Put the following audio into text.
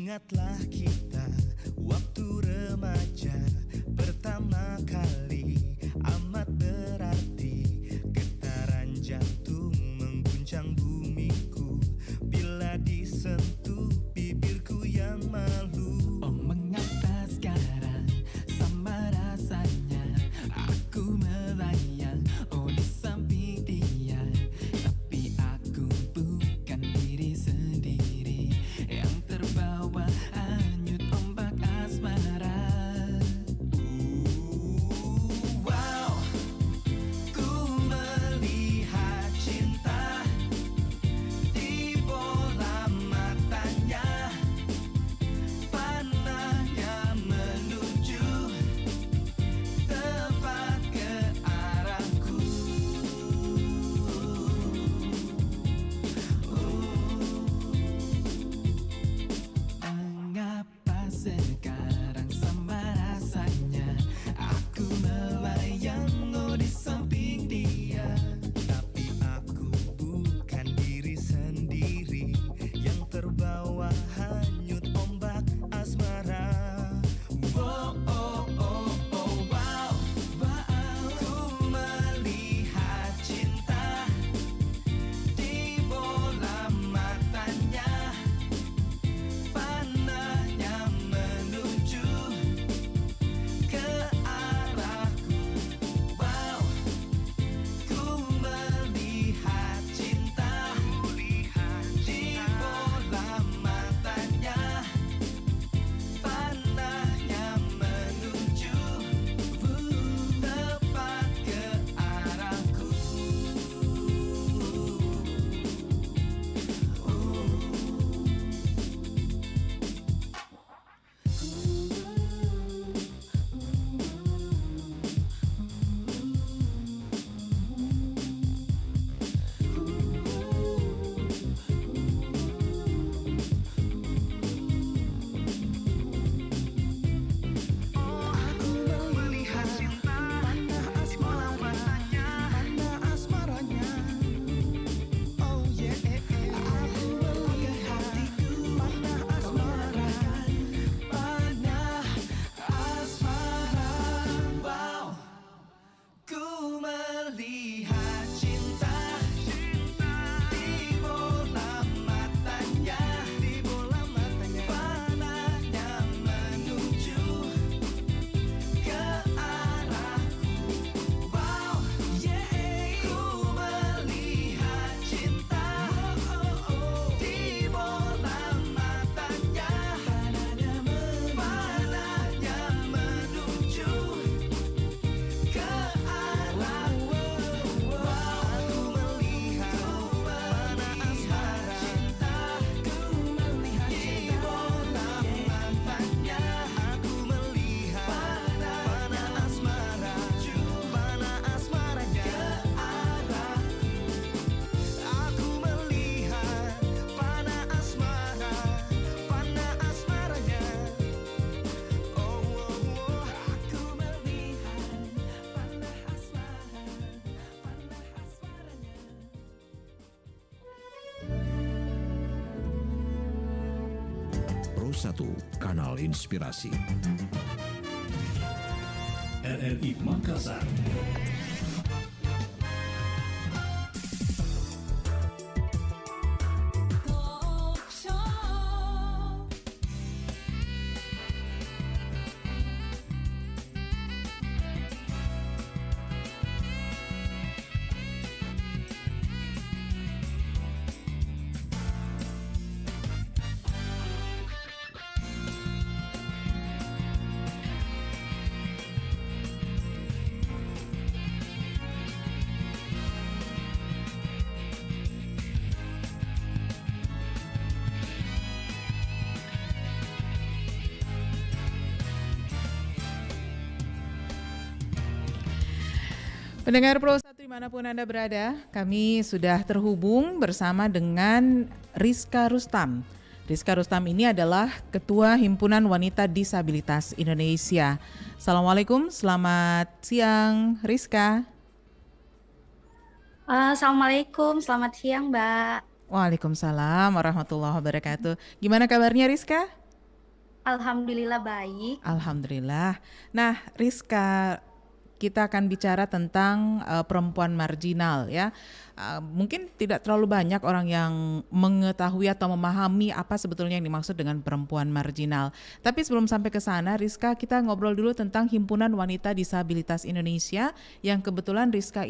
Ingatlah kita waktu remaja pertama kali, amat berarti getaran jantung mengguncang bumiku bila disentuh bibirku yang malu. Oh, mengapa sekarang sama rasanya aku melayang, oh di samping dia, tapi aku bukan diri sendiri yang terbawa hanyut ombak asmara. Wow, ku melihat cinta di bola matanya, panahnya menuju tepat ke arahku. Mengapa sekarang sama rasanya aku melayang, oh di samping dia, Tapi aku bukan diri sendiri yang terbawa hanyut ombak asmara. Oh, oh, oh, oh, wow, ku melihat cinta di bola matanya, panahnya menuju ke arahku. Wow, ku melihat cinta di bola matanya, panahnya menuju tepat ke arahku. Aku melihat cinta, panah asmaranya, panah asmaranya. Oh yeah, aku melihat hatiku, panah asmara, panah asmara. Wow, ku melihat cinta di bola matanya, panahnya menuju ke arahku. Wow, yeah, ku melihat cinta di bola matanya, panahnya menuju ke arahku. Wow, aku melihat panah asmara cinta di bola matanya. Aku melihat panah asmara, panah asmaranya ke arahku. Aku melihat panah asmara, panah asmaranya. Oh, oh, oh. Aku melihat panah asmara, panah asmaranya. Pro 1, Kanal Inspirasi. RRI Makassar. Talk show. Pendengar Pro 1 dimanapun Anda berada, kami sudah terhubung bersama dengan Rizka Rustam. Rizka Rustam ini adalah Ketua Himpunan Wanita Disabilitas Indonesia. Assalamualaikum, selamat siang Rizka. Assalamualaikum, selamat siang Mbak. Waalaikumsalam warahmatullahi wabarakatuh. Gimana kabarnya Rizka? Alhamdulillah baik. Alhamdulillah. Nah, Rizka, kita akan bicara tentang perempuan marginal ya. Mungkin tidak terlalu banyak orang yang mengetahui atau memahami apa sebetulnya yang dimaksud dengan perempuan marginal. Tapi sebelum sampai ke sana, Rizka, kita ngobrol dulu tentang Himpunan Wanita Disabilitas Indonesia yang kebetulan Rizka